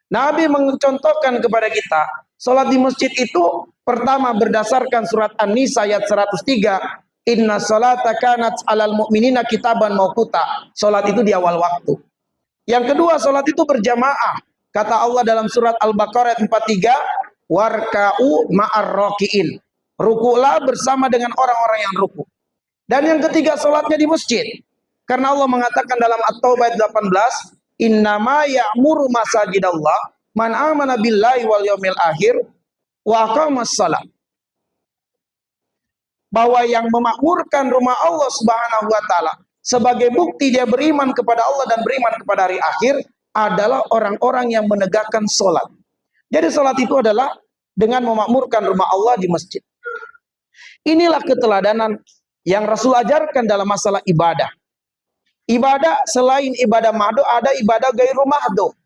Nabi mencontohkan kepada kita, sholat di masjid itu pertama berdasarkan surat An-Nisa ayat 103, Inna sholata kanat alal mu'minina kitaban mauquta. Sholat itu di awal waktu. Yang kedua, sholat itu berjamaah. Kata Allah dalam surat Al-Baqarah 43, warka'u ma'ar raki'in. Rukulah bersama dengan orang-orang yang ruku. Dan yang ketiga, sholatnya di masjid. Karena Allah mengatakan dalam At-Taubah 18, innama ya'muru masajidallah man amana billahi wal yaumil akhir wa aqamas shalah. Bahwa yang memakmurkan rumah Allah Subhanahu wa taala sebagai bukti dia beriman kepada Allah dan beriman kepada hari akhir adalah orang-orang yang menegakkan sholat. Jadi sholat itu adalah dengan memakmurkan rumah Allah di masjid. Inilah keteladanan yang Rasul ajarkan dalam masalah ibadah. Ibadah selain ibadah mahdo ada ibadah gairu mahdo.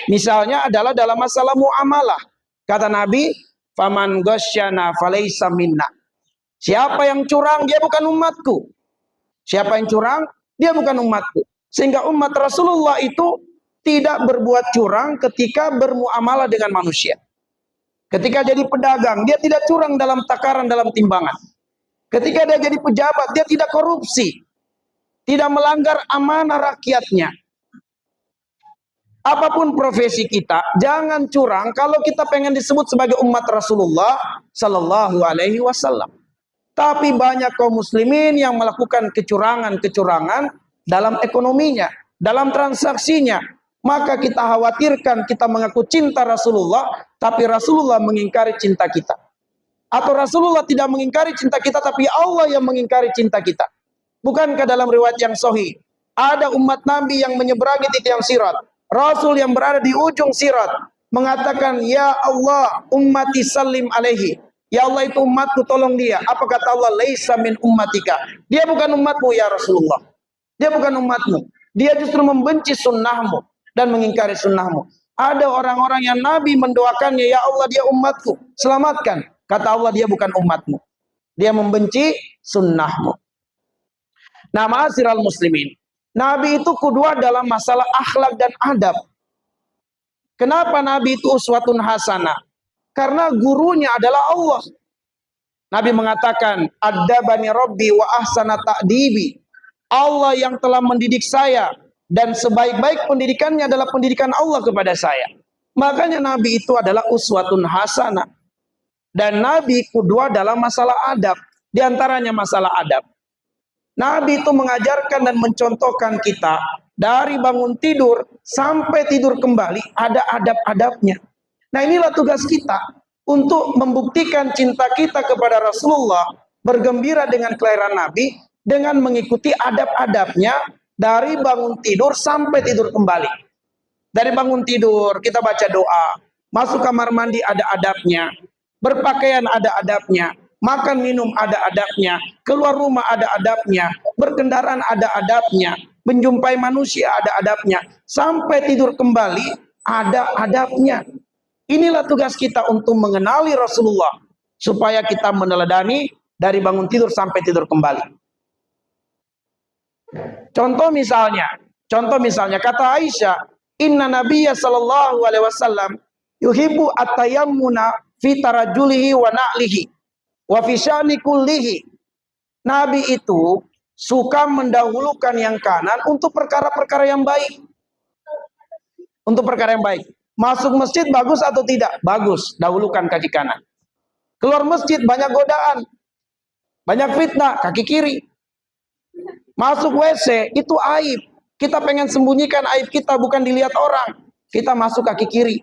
Misalnya adalah dalam masalah muamalah. Kata Nabi, faman ghasyana falaysa minna. Siapa yang curang, dia bukan umatku. Siapa yang curang, dia bukan umatku. Sehingga umat Rasulullah itu tidak berbuat curang ketika bermuamalah dengan manusia. Ketika jadi pedagang, dia tidak curang dalam takaran, dalam timbangan. Ketika dia jadi pejabat, dia tidak korupsi. Tidak melanggar amanah rakyatnya. Apapun profesi kita, jangan curang kalau kita pengen disebut sebagai umat Rasulullah Sallallahu Alaihi Wasallam. Tapi banyak kaum muslimin yang melakukan kecurangan-kecurangan dalam ekonominya, dalam transaksinya. Maka kita khawatirkan kita mengaku cinta Rasulullah, tapi Rasulullah mengingkari cinta kita. Atau Rasulullah tidak mengingkari cinta kita, tapi Allah yang mengingkari cinta kita. Bukankah dalam riwayat yang sahih, ada umat Nabi yang menyeberangi titik sirat. Rasul yang berada di ujung sirat mengatakan, ya Allah, ummati salim alaihi. Ya Allah, itu umatku, tolong dia. Apa kata Allah? Laisa min ummatika. Dia bukan umatmu ya Rasulullah. Dia bukan umatmu. Dia justru membenci sunnahmu dan mengingkari sunnahmu. Ada orang-orang yang Nabi mendoakannya, ya Allah, dia umatku, selamatkan. Kata Allah, dia bukan umatmu. Dia membenci sunnahmu. Nah, ma'asyiral muslimin, Nabi itu kedua dalam masalah akhlak dan adab. Kenapa Nabi itu uswatun hasanah? Karena gurunya adalah Allah. Nabi mengatakan, Addabani Rabbi wa ahsana ta'dibi. Allah yang telah mendidik saya, dan sebaik-baik pendidikannya adalah pendidikan Allah kepada saya. Makanya Nabi itu adalah uswatun hasanah. Dan Nabi kedua dalam masalah adab. Di antaranya masalah adab. Nabi itu mengajarkan dan mencontohkan kita dari bangun tidur sampai tidur kembali ada adab-adabnya. Nah, inilah tugas kita untuk membuktikan cinta kita kepada Rasulullah, bergembira dengan kelahiran Nabi dengan mengikuti adab-adabnya dari bangun tidur sampai tidur kembali. Dari bangun tidur kita baca doa, masuk kamar mandi ada adabnya, berpakaian ada adabnya, makan minum ada adabnya, keluar rumah ada adabnya, berkendaraan ada adabnya, menjumpai manusia ada adabnya, sampai tidur kembali ada adabnya. Inilah tugas kita untuk mengenali Rasulullah supaya kita meneladani dari bangun tidur sampai tidur kembali. Contoh misalnya kata Aisyah, inna nabiyya sallallahu alaihi wasallam yuhibbu at-tayammuna fi tarajulihi wa na'lihi wa fi sya'ni kullihi. Nabi itu suka mendahulukan yang kanan untuk perkara-perkara yang baik. Untuk perkara yang baik. Masuk masjid bagus atau tidak? Bagus, dahulukan kaki kanan. Keluar masjid banyak godaan, banyak fitnah, kaki kiri. Masuk WC itu aib. Kita pengen sembunyikan aib kita, bukan dilihat orang. Kita masuk kaki kiri.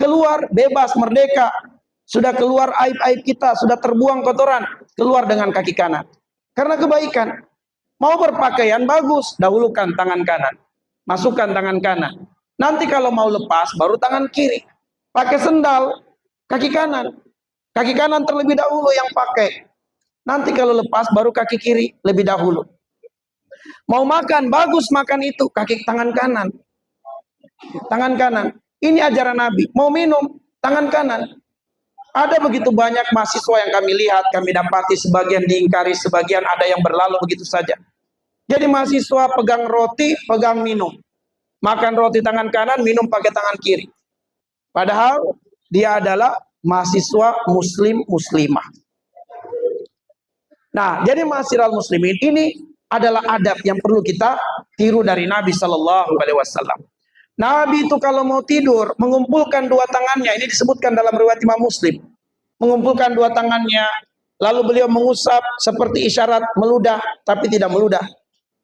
Keluar bebas, merdeka. Sudah keluar aib-aib kita, sudah terbuang kotoran, keluar dengan kaki kanan. Karena kebaikan. Mau berpakaian bagus, dahulukan tangan kanan. Masukkan tangan kanan. Nanti kalau mau lepas, baru tangan kiri. Pakai sendal, kaki kanan. Kaki kanan terlebih dahulu yang pakai. Nanti kalau lepas, baru kaki kiri lebih dahulu. Mau makan, bagus makan itu, kaki tangan kanan. Tangan kanan. Ini ajaran Nabi. Mau minum, tangan kanan. Ada begitu banyak mahasiswa yang kami lihat, kami dapati, sebagian diingkari, sebagian ada yang berlalu begitu saja. Jadi mahasiswa pegang roti, pegang minum. Makan roti tangan kanan, minum pakai tangan kiri. Padahal dia adalah mahasiswa muslim-muslimah. Nah, jadi mahasiswa muslimin ini adalah adab yang perlu kita tiru dari Nabi Shallallahu Alaihi Wasallam. Nabi itu kalau mau tidur mengumpulkan dua tangannya, ini disebutkan dalam riwayat Imam Muslim. Mengumpulkan dua tangannya, lalu beliau mengusap seperti isyarat meludah, tapi tidak meludah.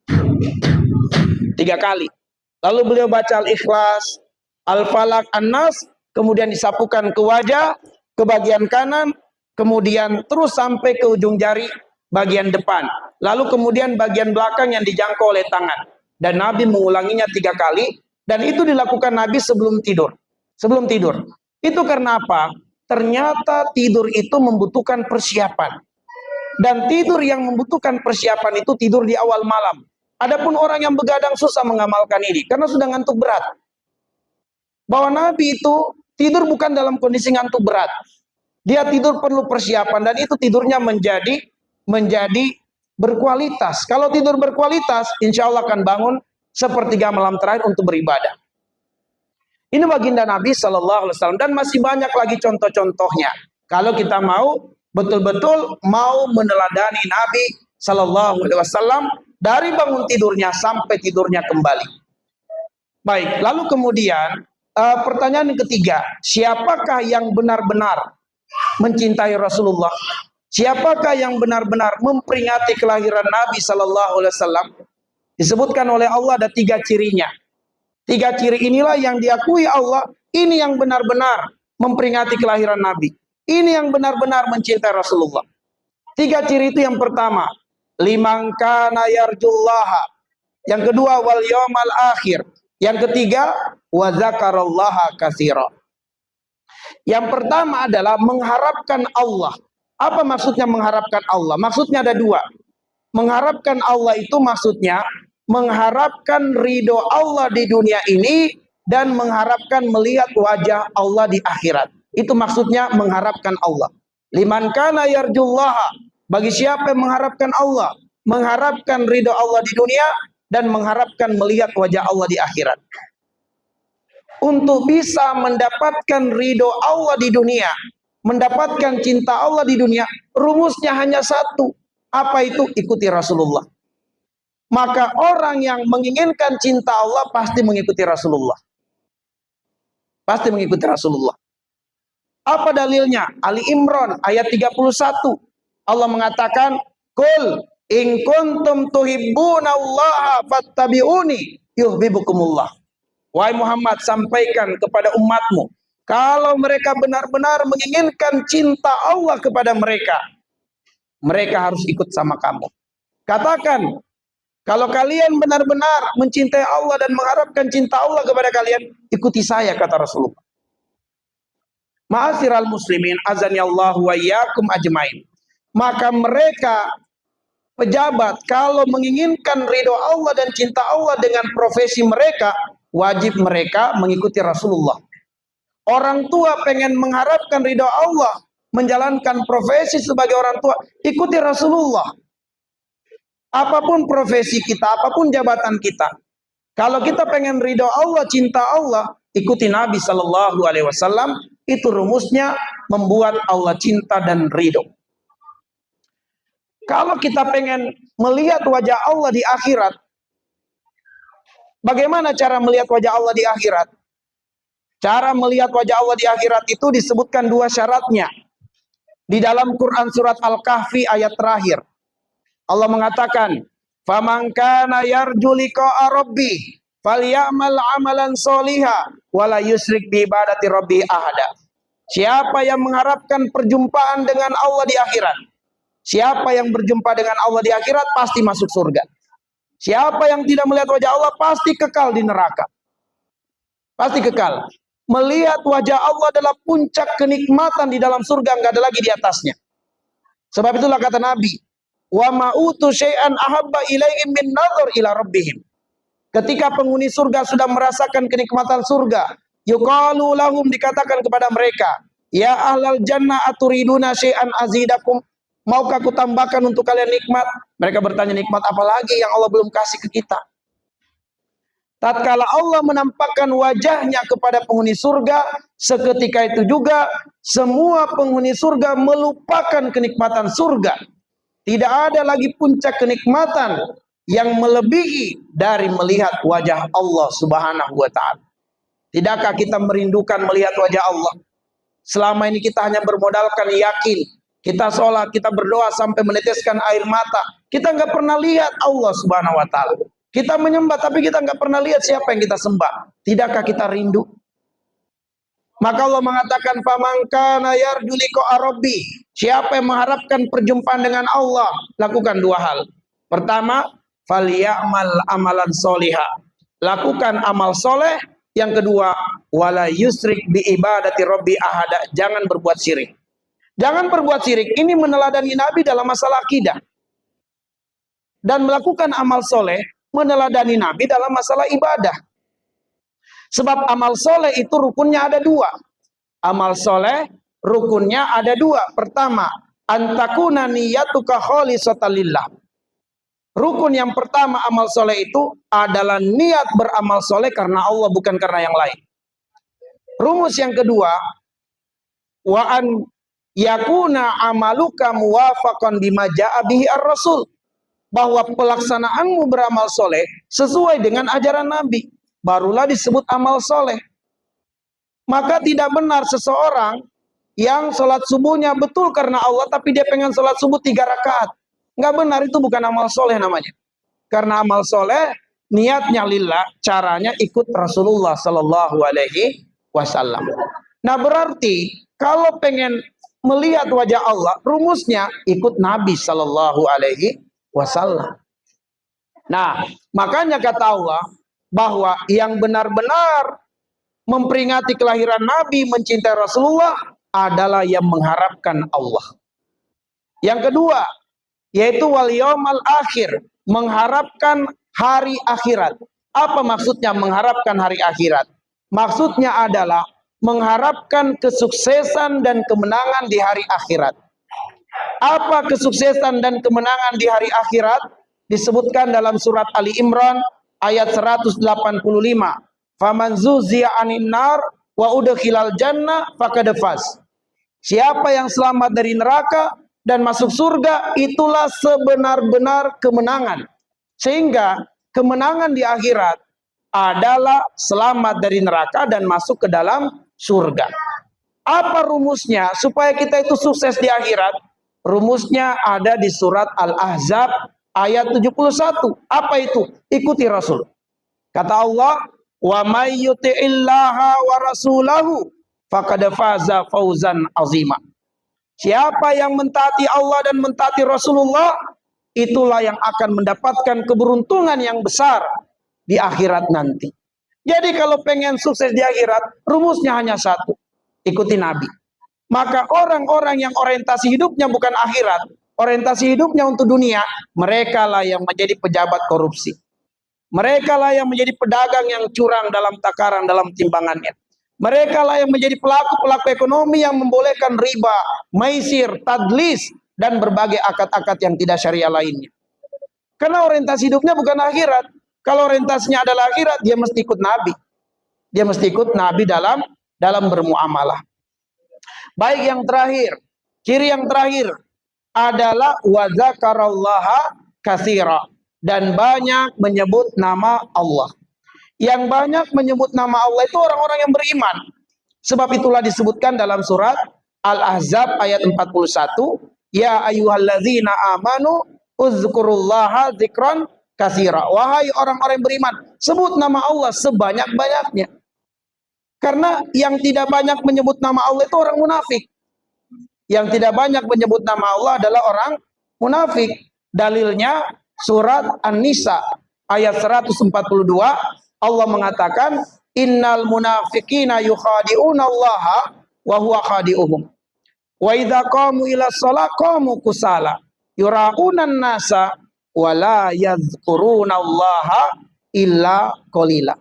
3 kali. Lalu beliau baca Al-Ikhlas, Al-Falaq, An-Nas, kemudian disapukan ke wajah, ke bagian kanan, kemudian terus sampai ke ujung jari bagian depan. Lalu kemudian bagian belakang yang dijangkau oleh tangan. Dan Nabi mengulanginya 3 kali. Dan itu dilakukan Nabi sebelum tidur. Sebelum tidur. Itu karena apa? Ternyata tidur itu membutuhkan persiapan. Dan tidur yang membutuhkan persiapan itu tidur di awal malam. Adapun orang yang begadang susah mengamalkan ini. Karena sudah ngantuk berat. Bahwa Nabi itu tidur bukan dalam kondisi ngantuk berat. Dia tidur perlu persiapan. Dan itu tidurnya menjadi berkualitas. Kalau tidur berkualitas, insya Allah akan bangun sepertiga malam terakhir untuk beribadah. Ini baginda Nabi Shallallahu Alaihi Wasallam, dan masih banyak lagi contoh-contohnya. Kalau kita mau betul-betul mau meneladani Nabi Shallallahu Alaihi Wasallam dari bangun tidurnya sampai tidurnya kembali. Baik, lalu kemudian pertanyaan yang ketiga, siapakah yang benar-benar mencintai Rasulullah? Siapakah yang benar-benar memperingati kelahiran Nabi Shallallahu Alaihi Wasallam? Disebutkan oleh Allah ada 3 cirinya. 3 ciri inilah yang diakui Allah. Ini yang benar-benar memperingati kelahiran Nabi. Ini yang benar-benar mencintai Rasulullah. 3 ciri itu yang pertama, liman kana yarjullaha. Yang kedua, wal yaumal akhir. Yang ketiga, wa dzakarallaha katsira. Yang pertama adalah mengharapkan Allah. Apa maksudnya mengharapkan Allah? Maksudnya ada 2. Mengharapkan Allah itu maksudnya mengharapkan ridho Allah di dunia ini dan mengharapkan melihat wajah Allah di akhirat. Itu maksudnya mengharapkan Allah. Liman kana yarjullaha, bagi siapa yang mengharapkan Allah, mengharapkan ridho Allah di dunia dan mengharapkan melihat wajah Allah di akhirat. Untuk bisa mendapatkan ridho Allah di dunia, mendapatkan cinta Allah di dunia, rumusnya hanya 1. Apa itu? Ikuti Rasulullah. Maka orang yang menginginkan cinta Allah pasti mengikuti Rasulullah. Pasti mengikuti Rasulullah. Apa dalilnya? Ali Imran ayat 31. Allah mengatakan, "Qul in kuntum tuhibbunallaha fattabi'uni yuhibbukumullah." Wahai Muhammad, sampaikan kepada umatmu, kalau mereka benar-benar menginginkan cinta Allah kepada mereka, mereka harus ikut sama kamu. Katakan, kalau kalian benar-benar mencintai Allah dan mengharapkan cinta Allah kepada kalian, ikuti saya, kata Rasulullah. Ma'asyiral muslimin, azanillahu wa iyyakum ajmain. Maka mereka pejabat kalau menginginkan ridho Allah dan cinta Allah dengan profesi mereka, wajib mereka mengikuti Rasulullah. Orang tua pengen mengharapkan ridho Allah, menjalankan profesi sebagai orang tua, ikuti Rasulullah. Apapun profesi kita, apapun jabatan kita, kalau kita pengen ridho Allah, cinta Allah, ikuti Nabi Shallallahu Alaihi Wasallam. Itu rumusnya membuat Allah cinta dan ridho. Kalau kita pengen melihat wajah Allah di akhirat, bagaimana cara melihat wajah Allah di akhirat? Cara melihat wajah Allah di akhirat itu disebutkan dua syaratnya. Di dalam Quran surat Al-Kahfi ayat terakhir, Allah mengatakan, "Faman kana yarju liqa'a rabbih falyamal amalan sholiha wala yusyrik bi ibadati rabbih ahada." Siapa yang mengharapkan perjumpaan dengan Allah di akhirat, siapa yang berjumpa dengan Allah di akhirat pasti masuk surga. Siapa yang tidak melihat wajah Allah pasti kekal di neraka. Pasti kekal. Melihat wajah Allah adalah puncak kenikmatan di dalam surga, nggak ada lagi di atasnya. Sebab itulah kata Nabi, "Wa ma'utu syai'an ahabba ilaihim min nadhar ila rabbihim." Ketika penghuni surga sudah merasakan kenikmatan surga, yuqalu lahum, dikatakan kepada mereka, "Ya ahlal jannah aturiduna syai'an azidakum?" Maukah aku tambahkan untuk kalian nikmat? Mereka bertanya, nikmat apa lagi yang Allah belum kasih ke kita? Tatkala Allah menampakkan wajahnya kepada penghuni surga, seketika itu juga semua penghuni surga melupakan kenikmatan surga. Tidak ada lagi puncak kenikmatan yang melebihi dari melihat wajah Allah Subhanahu wa ta'ala. Tidakkah kita merindukan melihat wajah Allah? Selama ini kita hanya bermodalkan yakin. Kita sholat, kita berdoa sampai meneteskan air mata. Kita nggak pernah lihat Allah Subhanahu wa ta'ala. Kita menyembah tapi kita nggak pernah lihat siapa yang kita sembah. Tidakkah kita rindu? Maka Allah mengatakan, "Faman kana yarju liqa'a rabbih." Siapa yang mengharapkan perjumpaan dengan Allah, lakukan dua hal. Pertama, falyamal amalan sholiha. Lakukan amal soleh. Yang kedua, wala yusrik bi ibadati rabbi ahada. Jangan berbuat syirik. Jangan berbuat syirik. Ini meneladani Nabi dalam masalah akidah. Dan melakukan amal soleh meneladani Nabi dalam masalah ibadah. Sebab amal soleh itu rukunnya ada dua. Amal soleh rukunnya ada dua. Pertama, antakuna niyatuka kholisatan lillah. Rukun yang pertama amal soleh itu adalah niat beramal soleh karena Allah, bukan karena yang lain. Rumus yang kedua, wa an yakuna amaluka muwafaqan bima jaa bihi ar-rasul. Bahwa pelaksanaanmu beramal soleh sesuai dengan ajaran Nabi, barulah disebut amal soleh. Maka tidak benar seseorang yang sholat subuhnya betul karena Allah, tapi dia pengen sholat subuh 3 rakaat. Nggak benar, itu bukan amal soleh namanya. Karena amal soleh niatnya lillah, caranya ikut Rasulullah Sallallahu Alaihi Wasallam. Nah berarti kalau pengen melihat wajah Allah, rumusnya ikut Nabi Sallallahu Alaihi Wasallam. Nah, makanya kata Allah bahwa yang benar-benar memperingati kelahiran Nabi, mencintai Rasulullah adalah yang mengharapkan Allah. Yang kedua, yaitu wal yaumal akhir, mengharapkan hari akhirat. Apa maksudnya mengharapkan hari akhirat? Maksudnya adalah mengharapkan kesuksesan dan kemenangan di hari akhirat. Apa kesuksesan dan kemenangan di hari akhirat? Disebutkan dalam surat Ali Imran ayat 185. Faman zuziya anin nar wa udkhilal jannah faqad faz. Siapa yang selamat dari neraka dan masuk surga, itulah sebenar-benar kemenangan. Sehingga kemenangan di akhirat adalah selamat dari neraka dan masuk ke dalam surga. Apa rumusnya supaya kita itu sukses di akhirat? Rumusnya ada di surat Al-Ahzab ayat 71. Apa itu? Ikuti Rasul. Kata Allah, "Wa may yuti'illaha wa rasulahu faqad faza fauzan azima." Siapa yang mentaati Allah dan mentaati Rasulullah, itulah yang akan mendapatkan keberuntungan yang besar di akhirat nanti. Jadi kalau pengen sukses di akhirat, rumusnya hanya satu. Ikuti Nabi. Maka orang-orang yang orientasi hidupnya bukan akhirat, orientasi hidupnya untuk dunia, mereka lah yang menjadi pejabat korupsi. Mereka lah yang menjadi pedagang yang curang dalam takaran, dalam timbangannya. Mereka lah yang menjadi pelaku-pelaku ekonomi yang membolehkan riba, maisir, tadlis, dan berbagai akad-akad yang tidak syariah lainnya. Karena orientasi hidupnya bukan akhirat. Kalau orientasinya adalah akhirat, dia mesti ikut Nabi. Dia mesti ikut Nabi dalam bermuamalah. Baik, yang terakhir, ciri yang terakhir adalah wa dzakarallaha katsira, dan banyak menyebut nama Allah. Yang banyak menyebut nama Allah itu orang-orang yang beriman. Sebab itulah disebutkan dalam surat Al-Ahzab ayat 41, ya ayyuhalladzina amanu uzkurullaha dzikran katsira. Wahai orang-orang yang beriman, sebut nama Allah sebanyak-banyaknya. Karena yang tidak banyak menyebut nama Allah itu orang munafik. Yang tidak banyak menyebut nama Allah adalah orang munafik. Dalilnya surat An-Nisa ayat 142, Allah mengatakan, innal munafiqina yukhadi'una Allaha wa huwa khadi'uhum. Wa idza qamu ila shalah qamu kusala yura'unan nasa wa la yadhkuruna Allaha illa qalila.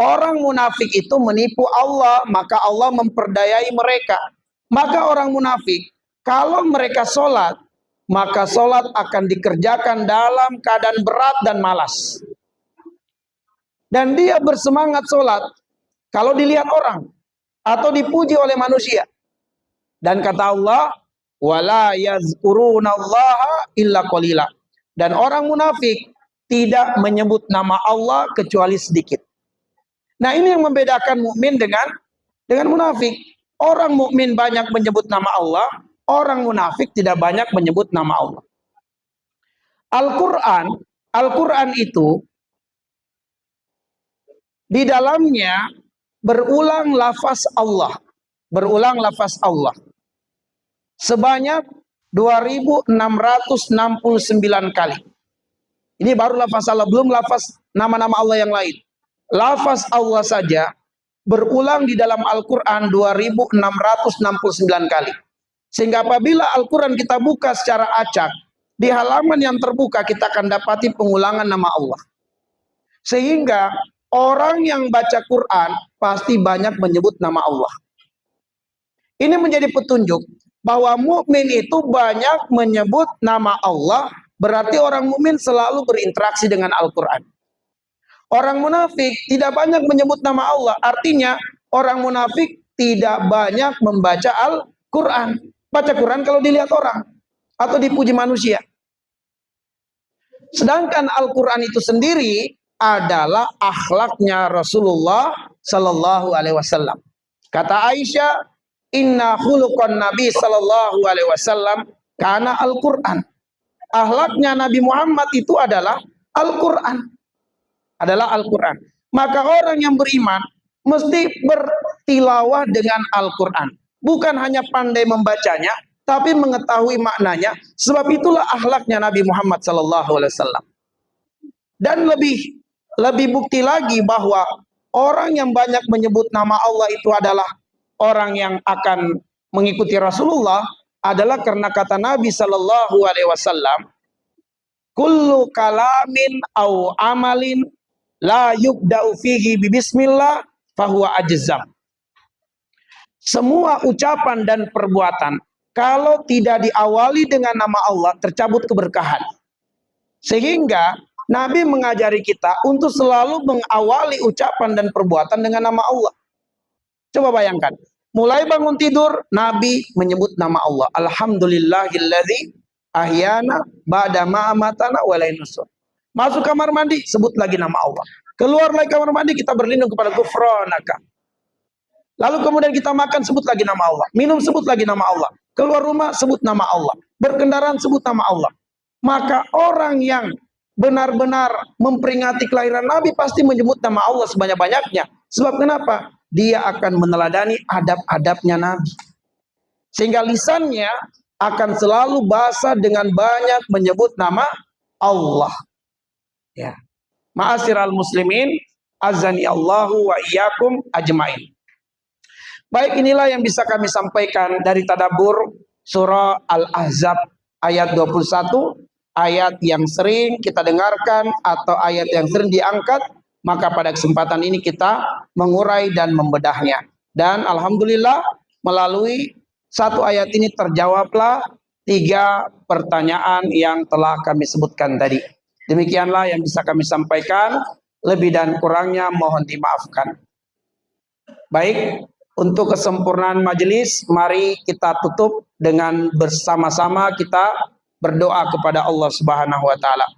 Orang munafik itu menipu Allah, maka Allah memperdayai mereka. Maka orang munafik, kalau mereka sholat, maka sholat akan dikerjakan dalam keadaan berat dan malas. Dan dia bersemangat sholat kalau dilihat orang atau dipuji oleh manusia. Dan kata Allah, wala yazkurunallaha illa qalila. Dan orang munafik tidak menyebut nama Allah kecuali sedikit. Nah, ini yang membedakan mukmin dengan munafik. Orang mukmin banyak menyebut nama Allah, orang munafik tidak banyak menyebut nama Allah. Al-Quran itu di dalamnya berulang lafaz Allah, sebanyak 2669 kali. Ini baru lafaz Allah, belum lafaz nama-nama Allah yang lain. Lafaz Allah saja berulang di dalam Al-Quran 2669 kali. Sehingga apabila Al-Quran kita buka secara acak, di halaman yang terbuka kita akan dapati pengulangan nama Allah. Sehingga orang yang baca Quran pasti banyak menyebut nama Allah. Ini menjadi petunjuk bahwa mukmin itu banyak menyebut nama Allah, berarti orang mukmin selalu berinteraksi dengan Al-Quran. Orang munafik tidak banyak menyebut nama Allah, artinya orang munafik tidak banyak membaca Al-Quran. Baca Quran kalau dilihat orang atau dipuji manusia. Sedangkan Al-Quran itu sendiri adalah akhlaknya Rasulullah Sallallahu Alaihi Wasallam. Kata Aisyah, inna khuluqan Nabi Sallallahu Alaihi Wasallam karena Al-Quran. Akhlaknya Nabi Muhammad itu adalah Al-Quran. Maka orang yang beriman mesti bertilawah dengan Al-Quran. Bukan hanya pandai membacanya, tapi mengetahui maknanya. Sebab itulah akhlaknya Nabi Muhammad SAW. Dan lebih bukti lagi bahwa orang yang banyak menyebut nama Allah itu adalah orang yang akan mengikuti Rasulullah, adalah karena kata Nabi SAW, kullu kalamin au amalin la yubda'u fihi bismillah fahuwa ajzam. Semua ucapan dan perbuatan kalau tidak diawali dengan nama Allah tercabut keberkahan. Sehingga Nabi mengajari kita untuk selalu mengawali ucapan dan perbuatan dengan nama Allah. Coba bayangkan, mulai bangun tidur Nabi menyebut nama Allah. Alhamdulillahilladzi ahyana ba'da ma amatana wa ilaihi nusyur. Masuk kamar mandi, sebut lagi nama Allah. Keluar lagi kamar mandi, kita berlindung kepada ghufranaka. Lalu kemudian kita makan, sebut lagi nama Allah. Minum, sebut lagi nama Allah. Keluar rumah, sebut nama Allah. Berkendaraan, sebut nama Allah. Maka orang yang benar-benar memperingati kelahiran Nabi pasti menyebut nama Allah sebanyak-banyaknya. Sebab kenapa? Dia akan meneladani adab-adabnya Nabi. Sehingga lisannya akan selalu basah dengan banyak menyebut nama Allah. Ya. Ma'asyiral muslimin, azani Allahu wa iyyakum ajmain. Baik, inilah yang bisa kami sampaikan dari tadabbur surah Al-Ahzab ayat 21, ayat yang sering kita dengarkan atau ayat yang sering diangkat, maka pada kesempatan ini kita mengurai dan membedahnya. Dan alhamdulillah melalui satu ayat ini terjawablah 3 pertanyaan yang telah kami sebutkan tadi. Demikianlah yang bisa kami sampaikan, lebih dan kurangnya mohon dimaafkan. Baik, untuk kesempurnaan majelis, mari kita tutup dengan bersama-sama kita berdoa kepada Allah Subhanahu wa taala.